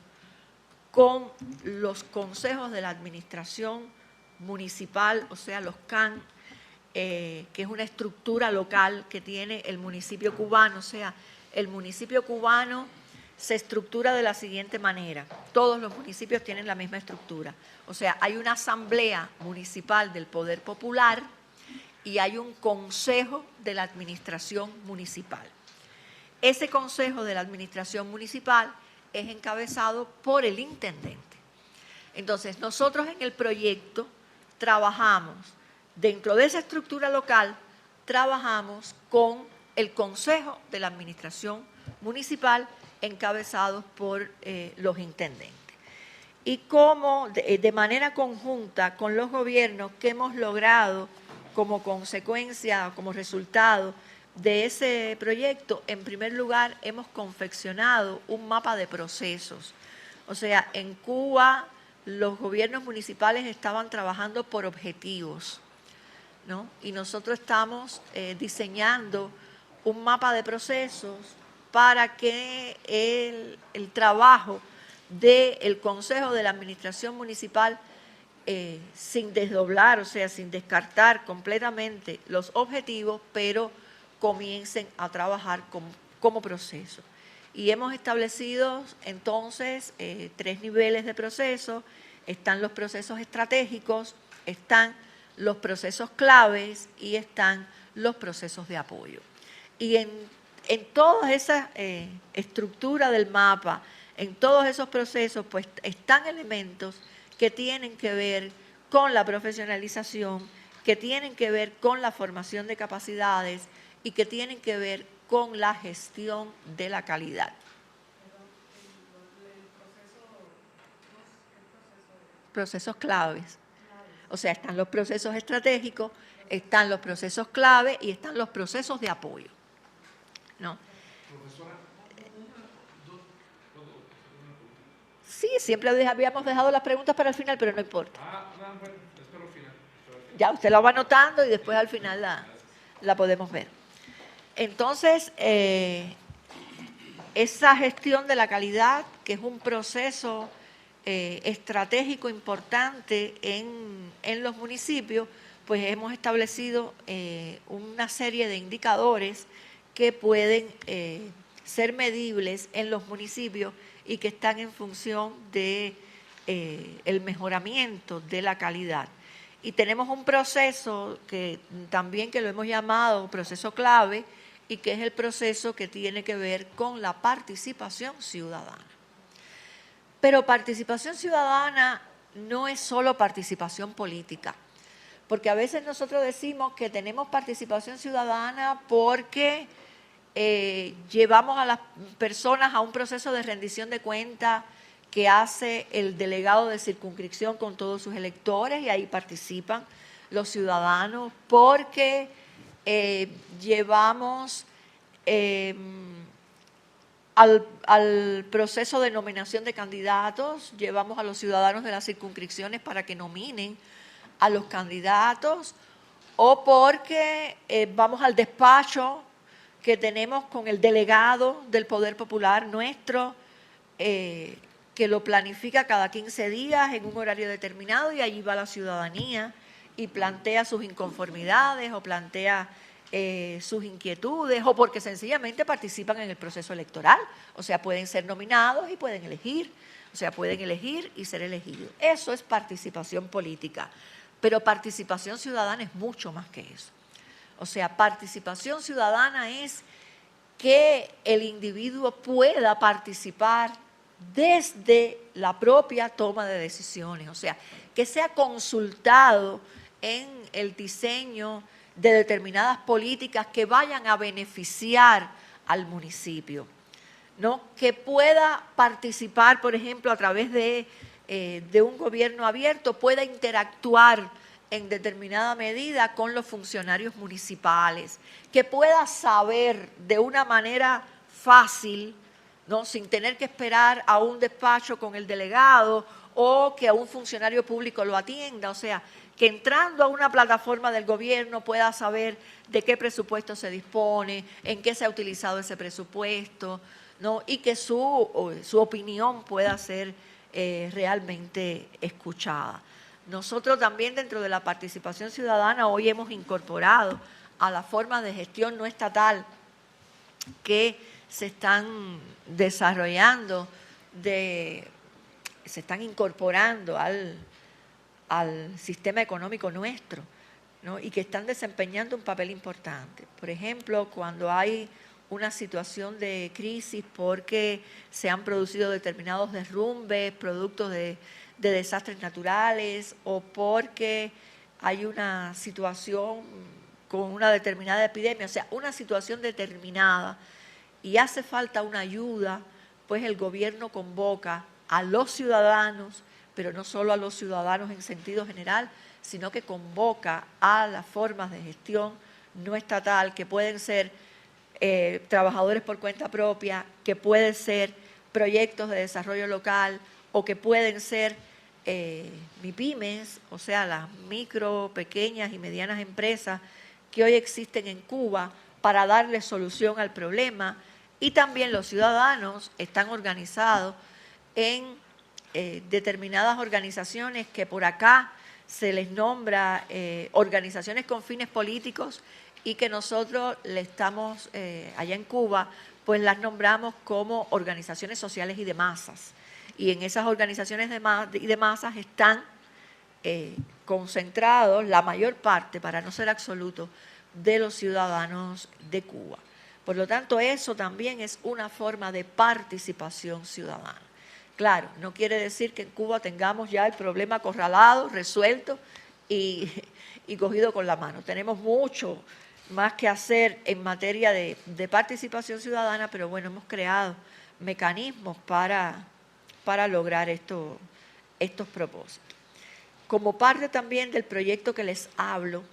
[SPEAKER 2] con los consejos de la administración municipal, o sea, los CAN, que es una estructura local que tiene el municipio cubano. O sea, el municipio cubano se estructura de la siguiente manera. Todos los municipios tienen la misma estructura. O sea, hay una asamblea municipal del poder popular y hay un consejo de la administración municipal. Ese consejo de la administración municipal es encabezado por el intendente. Entonces, nosotros en el proyecto trabajamos, dentro de esa estructura local, trabajamos con el consejo de la administración municipal encabezados por los intendentes. Y como de manera conjunta con los gobiernos que hemos logrado como consecuencia, como resultado de ese proyecto, en primer lugar hemos confeccionado un mapa de procesos. O sea, en Cuba los gobiernos municipales estaban trabajando por objetivos, ¿no? Y nosotros estamos diseñando un mapa de procesos para que el trabajo del Consejo de la Administración Municipal, sin desdoblar, o sea, sin descartar completamente los objetivos, pero comiencen a trabajar como proceso. Y hemos establecido entonces 3 niveles de proceso. Están los procesos estratégicos, están los procesos claves y están los procesos de apoyo. Y en toda esa estructura del mapa, en todos esos procesos, pues están elementos que tienen que ver con la profesionalización, que tienen que ver con la formación de capacidades y que tienen que ver con la gestión de la calidad. Procesos claves. O sea, están los procesos estratégicos, están los procesos clave y están los procesos de apoyo, ¿no? Profesora, sí, siempre habíamos dejado las preguntas para el final, pero no importa.
[SPEAKER 1] Bueno, espero al final.
[SPEAKER 2] Ya, usted la va anotando y después al final la podemos ver. Entonces, esa gestión de la calidad, que es un proceso estratégico importante en los municipios, pues hemos establecido una serie de indicadores que pueden ser medibles en los municipios y que están en función de el mejoramiento de la calidad. Y tenemos un proceso que también que lo hemos llamado proceso clave y que es el proceso que tiene que ver con la participación ciudadana. Pero participación ciudadana no es solo participación política, porque a veces nosotros decimos que tenemos participación ciudadana porque llevamos a las personas a un proceso de rendición de cuentas que hace el delegado de circunscripción con todos sus electores y ahí participan los ciudadanos, porque llevamos al proceso de nominación de candidatos, llevamos a los ciudadanos de las circunscripciones para que nominen a los candidatos, o porque vamos al despacho que tenemos con el delegado del Poder Popular nuestro, que lo planifica cada 15 días en un horario determinado, y allí va la ciudadanía y plantea sus inconformidades o plantea sus inquietudes, o porque sencillamente participan en el proceso electoral. O sea, pueden ser nominados y pueden elegir. O sea, pueden elegir y ser elegidos. Eso es participación política. Pero participación ciudadana es mucho más que eso. O sea, participación ciudadana es que el individuo pueda participar desde la propia toma de decisiones. O sea, que sea consultado en el diseño de determinadas políticas que vayan a beneficiar al municipio, ¿no? Que pueda participar, por ejemplo, a través de un gobierno abierto, pueda interactuar en determinada medida con los funcionarios municipales, que pueda saber de una manera fácil, ¿no? Sin tener que esperar a un despacho con el delegado o que a un funcionario público lo atienda. O sea, que entrando a una plataforma del gobierno pueda saber de qué presupuesto se dispone, en qué se ha utilizado ese presupuesto, ¿no? Y que su opinión pueda ser realmente escuchada. Nosotros también, dentro de la participación ciudadana, hoy hemos incorporado a la forma de gestión no estatal que se están desarrollando, se están incorporando al sistema económico nuestro, ¿no? Y que están desempeñando un papel importante. Por ejemplo, cuando hay una situación de crisis porque se han producido determinados derrumbes, productos de desastres naturales, o porque hay una situación con una determinada epidemia, o sea, una situación determinada, y hace falta una ayuda, pues el gobierno convoca a los ciudadanos, pero no solo a los ciudadanos en sentido general, sino que convoca a las formas de gestión no estatal, que pueden ser trabajadores por cuenta propia, que pueden ser proyectos de desarrollo local, o que pueden ser MIPYMES, o sea, las micro, pequeñas y medianas empresas que hoy existen en Cuba, para darle solución al problema. Y también los ciudadanos están organizados en determinadas organizaciones que por acá se les nombra organizaciones con fines políticos, y que nosotros le estamos, allá en Cuba, pues las nombramos como organizaciones sociales y de masas. Y en esas organizaciones y de masas están concentrados la mayor parte, para no ser absoluto, de los ciudadanos de Cuba. Por lo tanto, eso también es una forma de participación ciudadana. Claro, no quiere decir que en Cuba tengamos ya el problema acorralado, resuelto y cogido con la mano. Tenemos mucho más que hacer en materia de participación ciudadana, pero bueno, hemos creado mecanismos para lograr estos propósitos. Como parte también del proyecto que les hablo,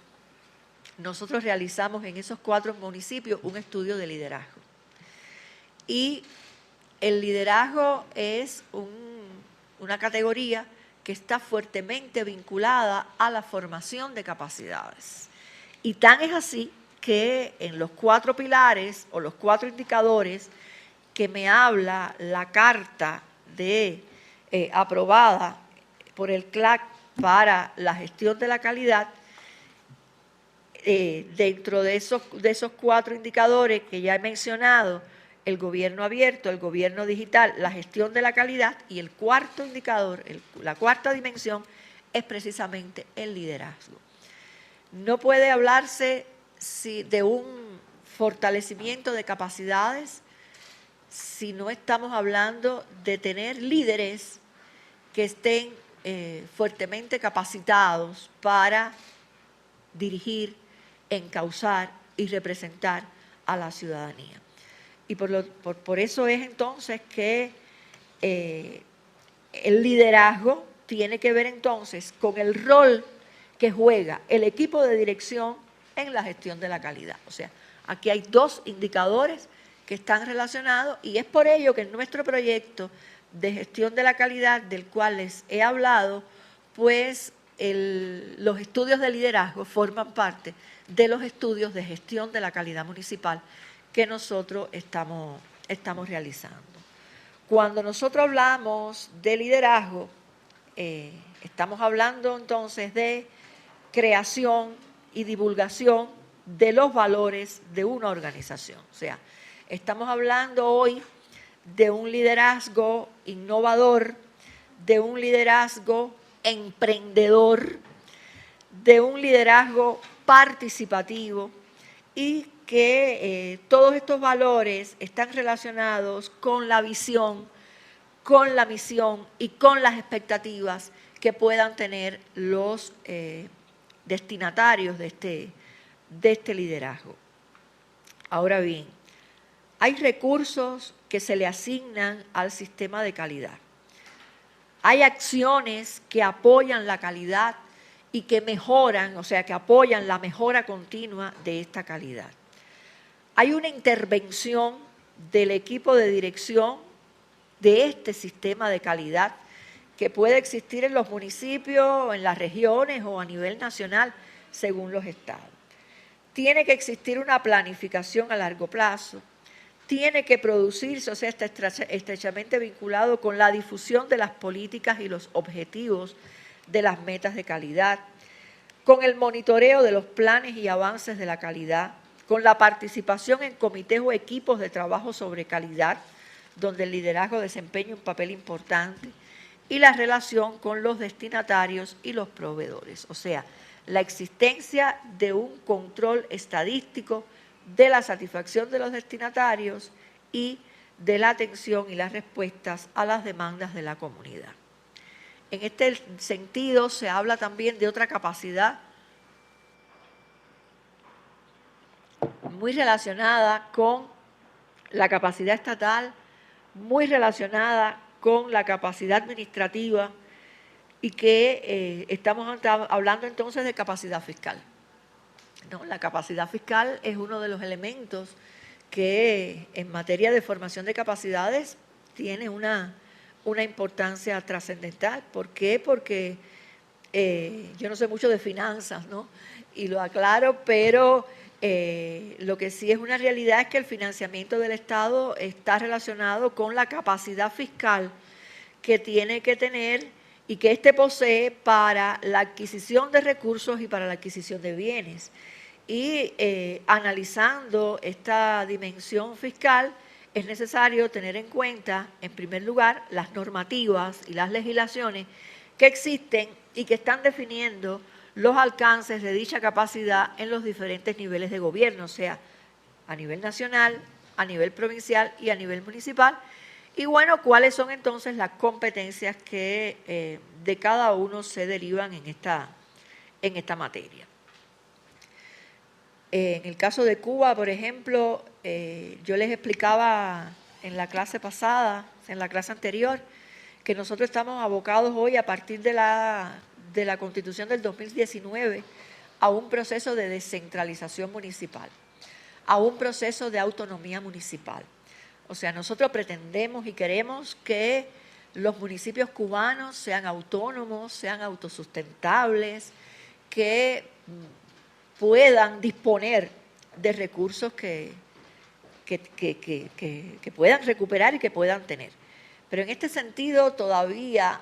[SPEAKER 2] nosotros realizamos en esos 4 municipios un estudio de liderazgo. Y el liderazgo es una categoría que está fuertemente vinculada a la formación de capacidades. Y tan es así que en los 4 pilares o los 4 indicadores que me habla la carta aprobada por el CLAC para la gestión de la calidad, dentro de esos 4 indicadores que ya he mencionado, el gobierno abierto, el gobierno digital, la gestión de la calidad, y el 4º indicador, la 4ª dimensión, es precisamente el liderazgo. No puede hablarse de un fortalecimiento de capacidades si no estamos hablando de tener líderes que estén fuertemente capacitados para dirigir, encauzar y representar a la ciudadanía. Y por eso es entonces que el liderazgo tiene que ver entonces con el rol que juega el equipo de dirección en la gestión de la calidad. O sea, aquí hay dos indicadores que están relacionados y es por ello que en nuestro proyecto de gestión de la calidad, del cual les he hablado, pues los estudios de liderazgo forman parte de los estudios de gestión de la calidad municipal que nosotros estamos realizando. Cuando nosotros hablamos de liderazgo, estamos hablando entonces de creación y divulgación de los valores de una organización. O sea, estamos hablando hoy de un liderazgo innovador, de un liderazgo emprendedor, de un liderazgo participativo y que todos estos valores están relacionados con la visión, con la misión y con las expectativas que puedan tener los destinatarios de este liderazgo. Ahora bien, hay recursos que se le asignan al sistema de calidad. Hay acciones que apoyan la calidad y que mejoran, o sea, que apoyan la mejora continua de esta calidad. Hay una intervención del equipo de dirección de este sistema de calidad que puede existir en los municipios, en las regiones o a nivel nacional, según los estados. Tiene que existir una planificación a largo plazo, tiene que producirse, o sea, está estrechamente vinculado con la difusión de las políticas y los objetivos de las metas de calidad, con el monitoreo de los planes y avances de la calidad, con la participación en comités o equipos de trabajo sobre calidad, donde el liderazgo desempeña un papel importante, y la relación con los destinatarios y los proveedores. O sea, la existencia de un control estadístico de la satisfacción de los destinatarios y de la atención y las respuestas a las demandas de la comunidad. En este sentido, se habla también de otra capacidad muy relacionada con la capacidad estatal, muy relacionada con la capacidad administrativa y que estamos hablando entonces de capacidad fiscal. ¿No? La capacidad fiscal es uno de los elementos que en materia de formación de capacidades tiene una importancia trascendental. ¿Por qué? Porque yo no sé mucho de finanzas, ¿no? Y lo aclaro, pero lo que sí es una realidad es que el financiamiento del Estado está relacionado con la capacidad fiscal que tiene que tener y que éste posee para la adquisición de recursos y para la adquisición de bienes. Y analizando esta dimensión fiscal, es necesario tener en cuenta, en primer lugar, las normativas y las legislaciones que existen y que están definiendo los alcances de dicha capacidad en los diferentes niveles de gobierno, o sea, a nivel nacional, a nivel provincial y a nivel municipal. Y bueno, ¿cuáles son entonces las competencias que de cada uno se derivan en esta materia? En el caso de Cuba, por ejemplo, yo les explicaba en la clase pasada, en la clase anterior, que nosotros estamos abocados hoy a partir de la Constitución del 2019 a un proceso de descentralización municipal, a un proceso de autonomía municipal. O sea, nosotros pretendemos y queremos que los municipios cubanos sean autónomos, sean autosustentables, que puedan disponer de recursos que puedan recuperar y que puedan tener. Pero en este sentido todavía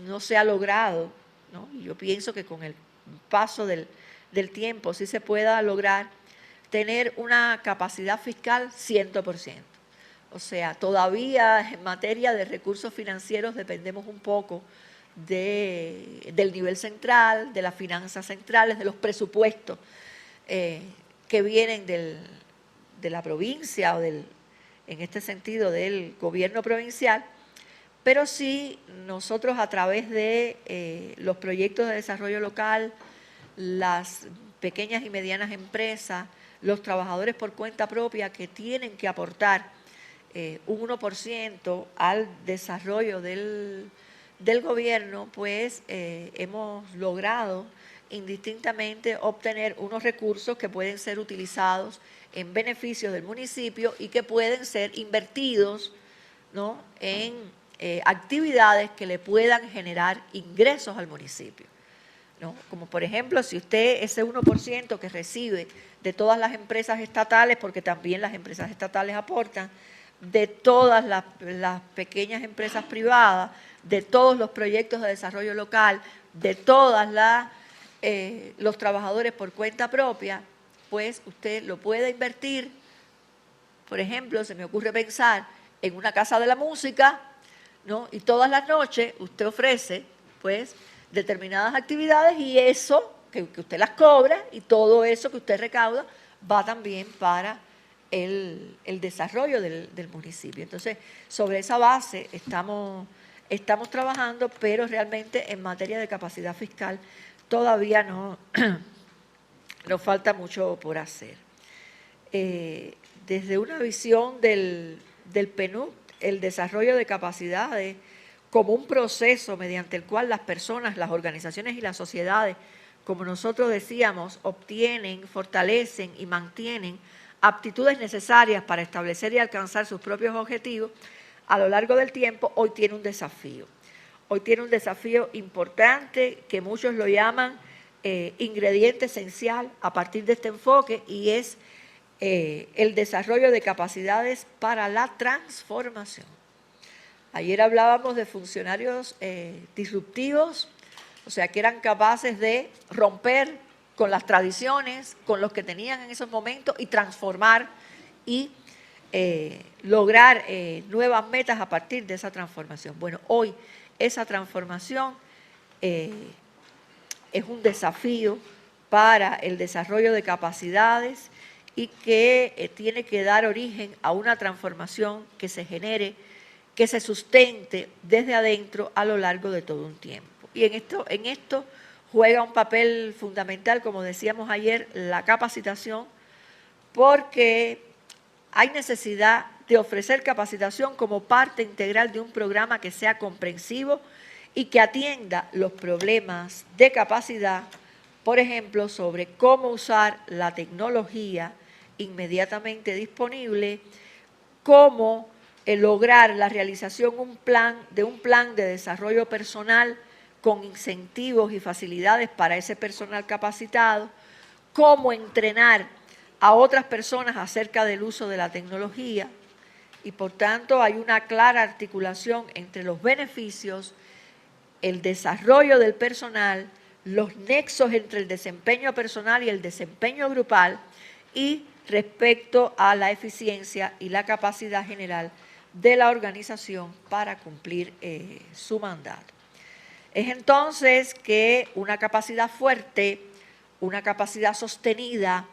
[SPEAKER 2] no se ha logrado, ¿no? Y yo pienso que con el paso del tiempo sí se pueda lograr tener una capacidad fiscal 100%. O sea, todavía en materia de recursos financieros dependemos un poco del nivel central, de las finanzas centrales, de los presupuestos que vienen de la provincia o en este sentido del gobierno provincial, pero sí nosotros a través de los proyectos de desarrollo local, las pequeñas y medianas empresas, los trabajadores por cuenta propia que tienen que aportar un 1% al desarrollo del gobierno, pues hemos logrado indistintamente obtener unos recursos que pueden ser utilizados en beneficio del municipio y que pueden ser invertidos, ¿no?, en actividades que le puedan generar ingresos al municipio, ¿no? Como por ejemplo, si usted ese 1% que recibe de todas las empresas estatales, porque también las empresas estatales aportan, de todas las pequeñas empresas privadas, de todos los proyectos de desarrollo local, de todas los trabajadores por cuenta propia, pues usted lo puede invertir. Por ejemplo, se me ocurre pensar en una casa de la música, ¿no? Y todas las noches usted ofrece, pues, determinadas actividades y eso, que usted las cobra, y todo eso que usted recauda va también para el desarrollo del municipio. Entonces, sobre esa base estamos trabajando, pero realmente en materia de capacidad fiscal todavía nos falta mucho por hacer. Desde una visión del PNUD, el desarrollo de capacidades como un proceso mediante el cual las personas, las organizaciones y las sociedades, como nosotros decíamos, obtienen, fortalecen y mantienen aptitudes necesarias para establecer y alcanzar sus propios objetivos a lo largo del tiempo, hoy tiene un desafío. Hoy tiene un desafío importante que muchos lo llaman ingrediente esencial a partir de este enfoque, y es el desarrollo de capacidades para la transformación. Ayer hablábamos de funcionarios disruptivos, o sea, que eran capaces de romper con las tradiciones, con los que tenían en esos momentos, y transformar y lograr nuevas metas a partir de esa transformación. Bueno, hoy esa transformación es un desafío para el desarrollo de capacidades y que tiene que dar origen a una transformación que se genere, que se sustente desde adentro a lo largo de todo un tiempo. Y en esto juega un papel fundamental, como decíamos ayer, la capacitación, porque hay necesidad de ofrecer capacitación como parte integral de un programa que sea comprensivo y que atienda los problemas de capacidad, por ejemplo, sobre cómo usar la tecnología inmediatamente disponible, cómo lograr la realización de un plan de desarrollo personal con incentivos y facilidades para ese personal capacitado, cómo entrenar a otras personas acerca del uso de la tecnología, y por tanto hay una clara articulación entre los beneficios, el desarrollo del personal, los nexos entre el desempeño personal y el desempeño grupal, y respecto a la eficiencia y la capacidad general de la organización para cumplir su mandato. Es entonces que una capacidad fuerte, una capacidad sostenida,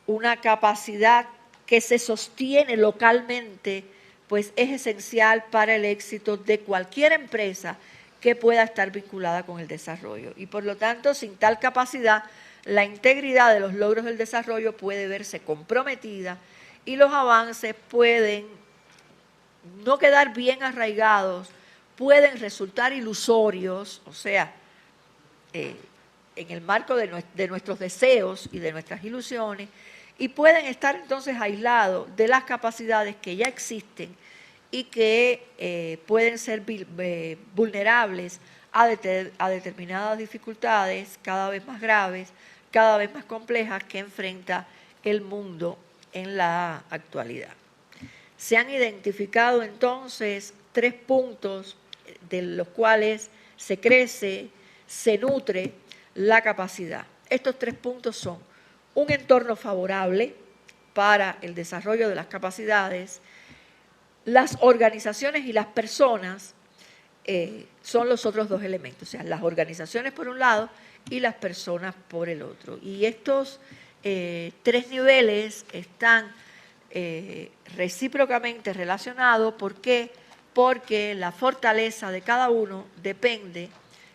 [SPEAKER 2] una capacidad que se sostiene localmente, pues es esencial para el éxito de cualquier empresa que pueda estar vinculada con el desarrollo. Y por lo tanto, sin tal capacidad, la integridad de los logros del desarrollo puede verse comprometida y los avances pueden no quedar bien arraigados, pueden resultar ilusorios, o sea, en el marco de nuestros deseos y de nuestras ilusiones, y pueden estar entonces aislados de las capacidades que ya existen y que pueden ser vulnerables a determinadas dificultades cada vez más graves, cada vez más complejas que enfrenta el mundo en la actualidad. Se han identificado entonces 3 puntos de los cuales se crece, se nutre la capacidad. Estos 3 puntos son un entorno favorable para el desarrollo de las capacidades, las organizaciones y las personas son los otros 2 elementos, o sea, las organizaciones por un lado y las personas por el otro. Y estos 3 niveles están recíprocamente relacionados. ¿Por qué? porque la fortaleza de cada uno depende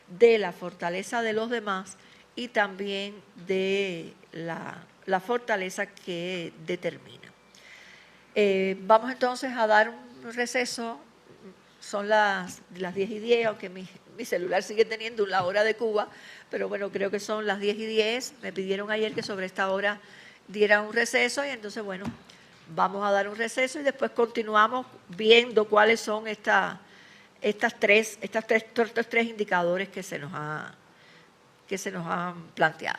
[SPEAKER 2] de la fortaleza de los demás y también de la fortaleza que determina. Vamos entonces a dar un receso. Son las 10:10, aunque mi celular sigue teniendo la hora de Cuba, pero bueno, creo que son las 10:10. Me pidieron ayer que sobre esta hora diera un receso y entonces, bueno, vamos a dar un receso y después continuamos viendo cuáles son estos tres indicadores que se nos han planteado.